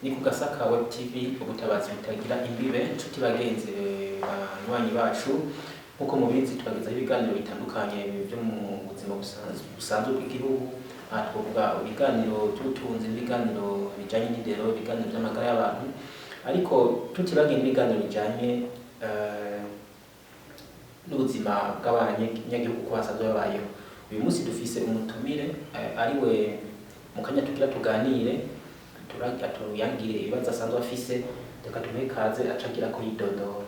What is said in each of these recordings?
ni ku Gasaka Web TV ubutabazi butagira imbibe inshuti bagenzi banywanyi bacu nkuko mubizi tubagezaho ibiganiro bitandukanye byo mu buzima busanzwe bw'igihugu twavuga ibiganiro by'ubutunzi ibiganiro bijanye n'indero ibiganiro by'amagara y'abantu ariko tutibagenda ibiganiro bijanye n'ubuzima bw'abanyagihugu ko basanzwe babayeho. Uyu munsi dufise umutumire ariwe mu kanya tugira tuganire tuyangire ibibazo asanzwe afise reka tumuhe ikaze acagira ko yidondora.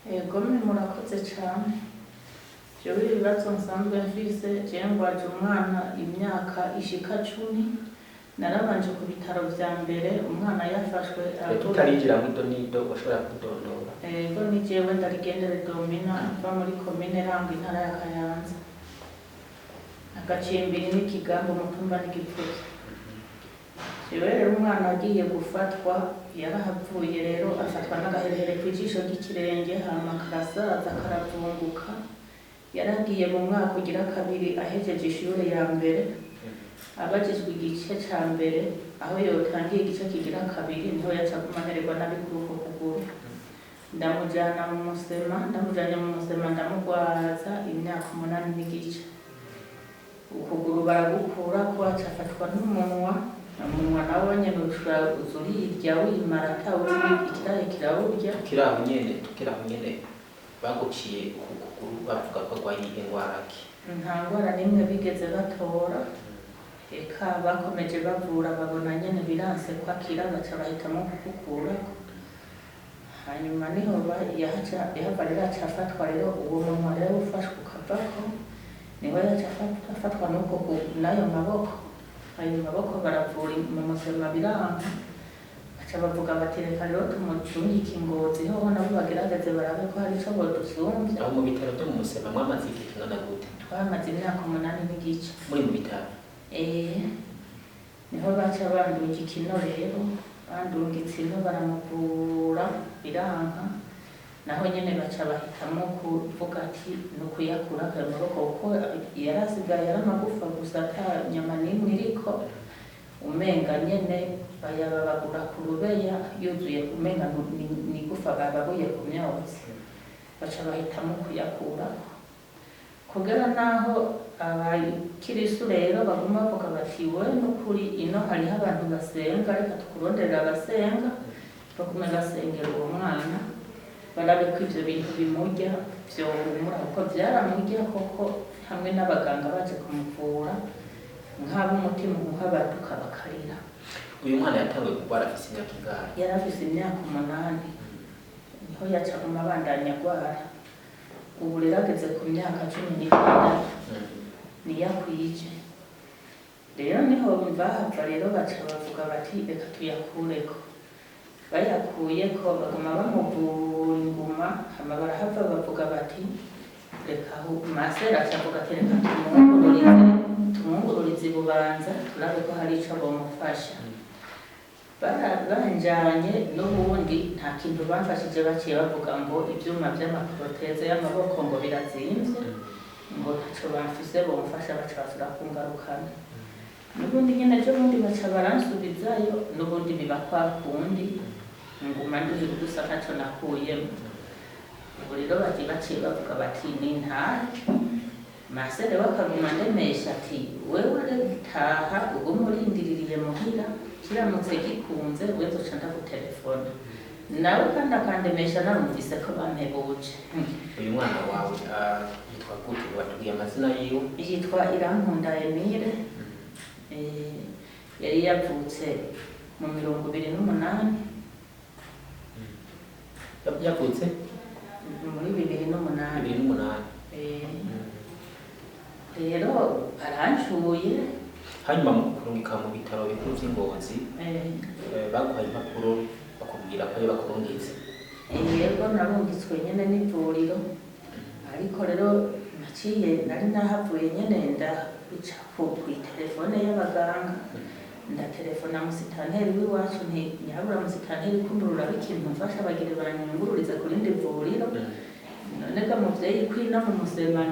Yego murakoze cyane. Jewe ibibazo nsanzwe mfise jewe ngwaje umwana imyaka ishika 10 narabanje ku bitaro vya mbere umwana yafashwe tutarinjira mu donido bashobora kudondora. Yego ni jewe ndarigendere Domina va muri commune Rango intara ya Kayanza agacimbiri n'ikigambo mutumba n'igipfuzo. Jewe rero umwana agiye gufatwa yarahavuye rero afatwa n'agaherehere kw'ijisho ry'ikirenge hama karasaza karavunguka yaragiye mu mwaka ugira kabiri ahejeje ishure ya mbere abajijwe igice ca mbere aho yotangiye igice kigira kabiri niho yaca kumanererwa nabi kuruko kuguru ndamujanye mu musema ndamugwaza imyaka 8 n'igice ukuguru baragukura ko acafatwa n'umunwa nawe nyene uzurirya wimara atawuri ikirahe kirawurya nyene baguciye ukuguru bavuga ko gwayi ingwara ki nta ngwara nimwe bigeze batora eka bakomeje bavura babona nyene biranse kwakira baca bahitamo kugukura hanyuma niho yahava rero acafatwa rero uwo munwa rero ufashwe ukavako niho yacafatwa n'uko n'ayo maboko baravura mu musema biranga baca bavuga bati reka rero tumucungike Ingozi hoho nabo bagerageze barabe ko hari ico bodusumvya. Aho mu bitaro byo mu musema mwamaze igihe kingana gute? Twamaze imyaka 8 n'igice muri mu bitaro. Niho baca bandunga ikino rero bandungitse ino baramuvura biranga naho nyene baca bahitamo kuvuga ati nukuyakura ayo maboko kuko yarasigaye yaramagufa gusa ata nyama n'imwe iriko umenga nyene bayababagura ku rubeya yuzuye umenga ni gufa bababuye ku myotsi baca bahitamo kuyakura kugera naho abakirisu rero baguma bavuga bati we n'ukuri ino hariho abantu basenga reka tukuronderera abasenga bagume basengera uwo mwana barabe ko ivyo bintu bimurya vyohumura kuko vyaramurya koko hamwe n'abaganga baje kumuvura nk'ab'umutima uhabaduka bakarira. Uyu mwana yatanguye kugwara afise imyaka ingahe? Yarafise imyaka 8 niho yaca mu mabandanya agwara ubu rero ageze ku myaka 16 niyakwije rero niho bahava rero baca bavuga bati reka tuyakureko bayakuyeko baguma bamuvura inguma hama barahava bavuga bati reka masera acavuga ati reka tumwungururize Bubanza turabe ko hari ico bomufasha. Baranjanye n'ubundi nta kintu bamfashije baciye bavuga ngo ivyuma vy'amaproteze y'amaboko ngo birazimvye ngo ntaco bamfise bomufasha baca basura kungarukana n'ubundi nyene ejo bundi baca baransubizayo n'ubundi biba kwa kundi nguma ndi gusa ntaco nakuyemo. Ubu rero baciye bavuga bati ni ntare masere bakaguma ndemesha ati wewe taha ugume urindiririye muhira kiramutse gikunze wezoca ndagutelefona nawe kandi akandemesha narumvise ko bampebuje. Uyu mwana wawe yitwa gute? Watubwiye amazina yiwe? Yitwa Irankunda Emile yari yavutse mu 2008 yavutse muri 2008 rero arancuye hanyuma mu kurungika mu bitaro bikuru vy'Ingozi baguhaye impapuro bakubwira ko bakurungitse. Yego narungitswe nyene n'ivuriro ariko rero naciye nari nahavuye nyene ndabica ku telefone y'abaganga ndatelefona musitanteri w'iwacu nti nyabura musitanteri kumburura bikintu mfasha bagire baranyungururiza ku rindi vuriro none ga muvyeyi kwina mu musema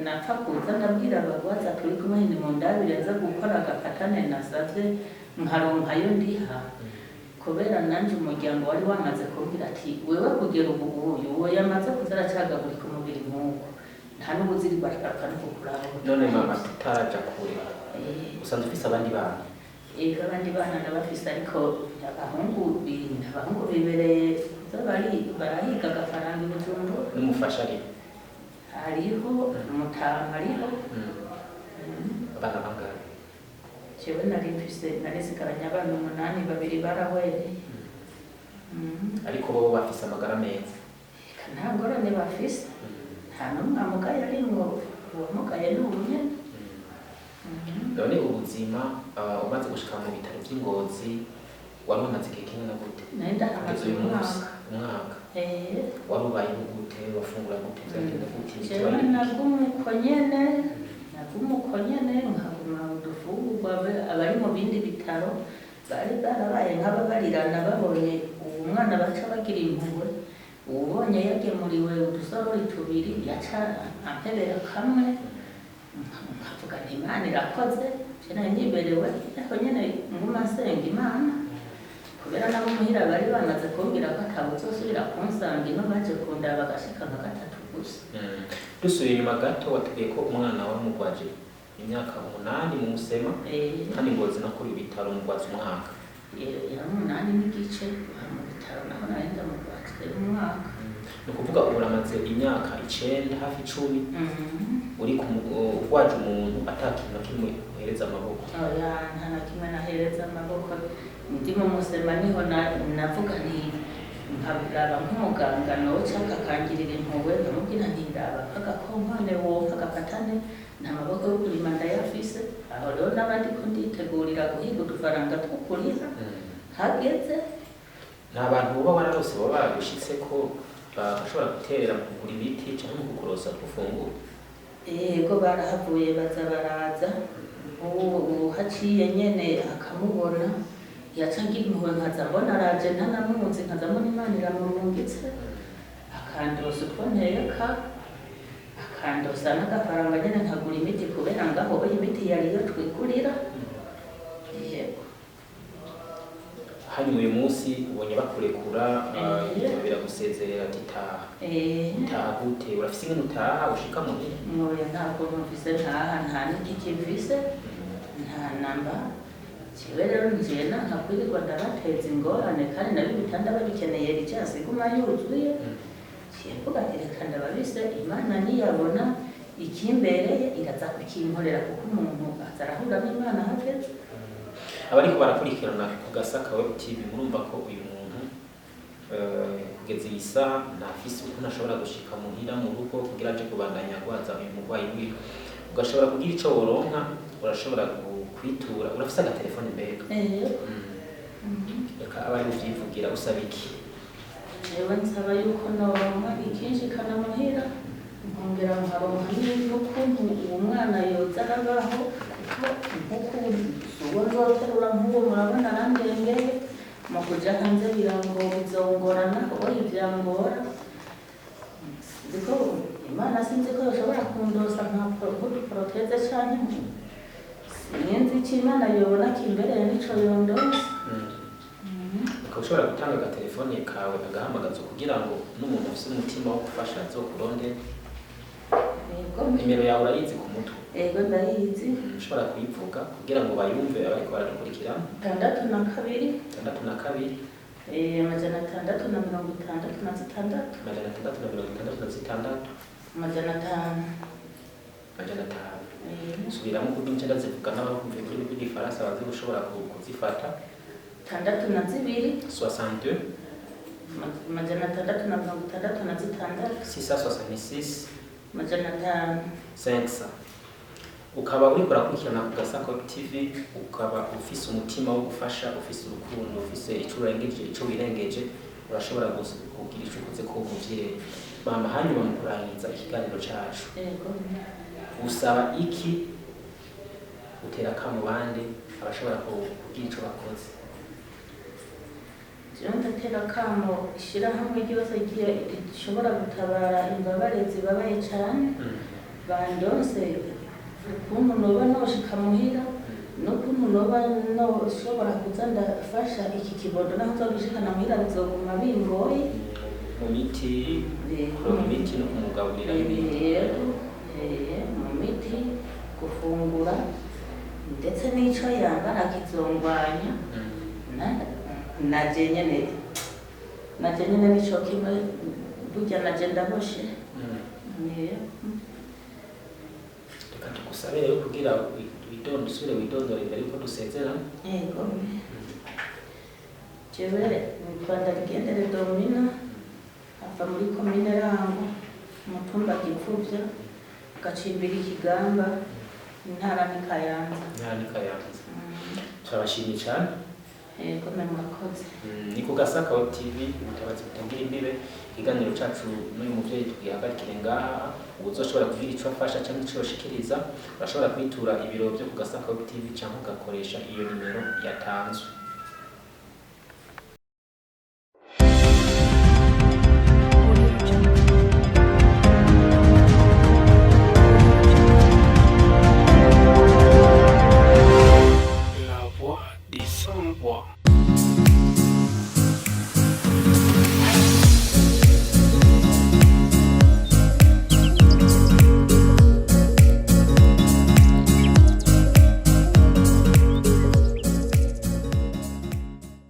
napfa kuza ndabwira abagwaza turi kumwe mu ndabire aza gukora agakatane nasavye nkaronkayo ndiha ko kubera nanje umuryango wari wamaze kumbwira ati wewe kugera ubu uwo yamaze kuza aracagagurika umubiri nk'uko nta n'ubuziri baragaruka no kukuraba. None mama tutaraja kure usanzwe ufise abandi bana? Ego abandi bana ndabafise ariko abahungu bibereye kuza barahiga agafaranga i Bujumbura. N'umufasha ari? Hariho umutama ariho. Abana bangahe? Jewe narisigaranye abana 8, 2 barahwereye. Ariko bo bafise amagara meza? Nta ngorane bafise, nta n'umwe amugaye arimwo, uwamugaye ni umwe. None ubuzima umaze gushika mu bitaro vy'Ingozi wari umaze igihe kingana gute? Nari ndahamaze umwaka. Wari ubayeho gute? Wafungura gute? Vyagenda gute? Jewe naguma uko nyene nkaguma udufungurwa abari mu bindi bitaro bari barabaye nk'ababarirana babonye uwo mwana baca bagira impuhwe. Ubonye yagemuriwe udusorori 2 yaca ampebera kamwe nkavuga nti Imana irakoze. Nari niberewe ariko nyene nguma nsenga Imana kubera nabo muhira bari bamaze kumbwira ko atabuzosubira kunsanga ino baje kundaba bagashika nka 3 gusa. Dusubiye inyuma gato watubwiye ko umwana wawe mugwaje imyaka 8 mu Musema kandi Ngozi no kuri ibitaro mugwaza umwaka. Ya 8 n'igice mu bitaro naho nari ndamugwaje umwaka. Ni ukuvuga uramaze imyaka 9 hafi 10 uri ugwaje umuntu atakintu na kimwe uhereza amaboko. Oya nta na kimwe nahereza amaboko. Ndi mu Musema niho navuga nti nkabiraba nk'umuganga noca akakangirira impuhwe nkamubwira nti ndaba agakompane wonka agafatane nta maboko yo kurima ndayafise. Aho rero n'abandi ko nditegurira guhiga udufaranga two kurira hageze. Nta bantu boba wararose baba baragushitse ko bashobora guterera mu kugura imiti canke mu kukurosa gufungura? Ego barahavuye baza baraza ubu haciye nyene akamubona yaca agira impuhwe nkaza mbona araje ntanamuzi nkaza mbona Imana iramurungitse akandosa utwo nteka akandosa n'agafaranga nyene nkagura imiti kubera ngaho imiti yariyo twigurira. Yego hanyuma uyu munsi ubonye bakurekura biragusezerera ati taha. Taha gute? Urafise ingene utaha ushika muhira? Oya ntabwo numvise ntaha nta n'igiki mvise nta namba. Jewe rero nje nkakwirirwa ndabateza ingorane kandi nabi bitanda babikeneye ricasi guma yuzuye. Mvuga ati reka ndababise Imana niyabona ikimbereye iraza kukimporera kuko umuntu azarahura n'Imana hageze. Abariko barakurikirana ku Gasaka Web TV murumva ko uyu muntu kugeza iyi saha ntafise uko ntashobora gushika muhira mu rugo kugira aje kubandanya gwaza uyu mugwayi wiwe. Ugashobora kugira ico woronka urashobora kwitura. Urafise agatelefone mbega? Reka abari uvyivugira usaba iki? Jewe nsaba yuko noronka ikinshikana muhira nkongera nkaronka n'ukuntu uwo mwana yoza arabaho kuko uwo nzoterura nk'uwo murabona arandengeye mu kuja hanze birango bizongorana oya ivyangora. Ndiko Imana sinzi ko yoshobora kundosa nk'uduproteze canke sinzi ico Imana yobona kimbereye n'ico yondosa. Ushobora gutanga agatelefone kawe agahamagaza kugira ngo n'umuntu afise umutima wo gufasha azokurondere. Nimero yawe urayizi ku mutwe? Ego ndayizi. Ushobora kuyivuga kugira ngo bayumve abariko baradukurikirana? 62 amajana 666 amajana 5 subiramo kuko incenda zivuga n'abakumva kuri rw'igifaransa bazi gushobora kuzifata. 62 62 amajana 666 666 amajana 500. Ukaba uriko urakurikirana ku Gasaka TV, ukaba ufise umutima wo gufasha, ufise urukundo, ufise ico urengeje, ico wirengeje, urashobora kugira ico ukoze ko umuvyeyi. Mama hanyuma mu kurangiza ikiganiro cacu, usaba iki utera kamo bande abashobora kugira ico bakoze? Jewe ndatera kamo ishirahamwe ryose rishobora gutabara imbabare zibabaye cane bandonse ukuntu noba noshika muhira n'ukuntu noba noshobora kuza ndafasha iki kibondo naho nzogishikana muhira bizoguma bingoye mu miti kuronka imiti no kumugaburira yego mu miti gufungura ndetse n'ico yambara kizongwanya naje nyene nico kimwe burya naje ndaboshe reka tugusabe rero kugira usubire widondore mbere yuko dusezera. Yego jewe nitwa Ndabigendere Domina ava muri komine Rango umutumba Gipfuvya gacimbira Ikigamba intara ni Kayanza. Turabashimiye cyane. Yego murakoze. Ni ku Gasaka Web TV Ubutabazi Butagira Imbibe, ikiganiro cacu n'uyu muvyeyi tugihagarikire ngaha. Uzoshobora kugira ico afasha cyangwa ico yoshikiriza urashobora kwitura ibiro byo ku Gasaka Web TV cyangwa ugakoresha iyo nimero yatanzwe.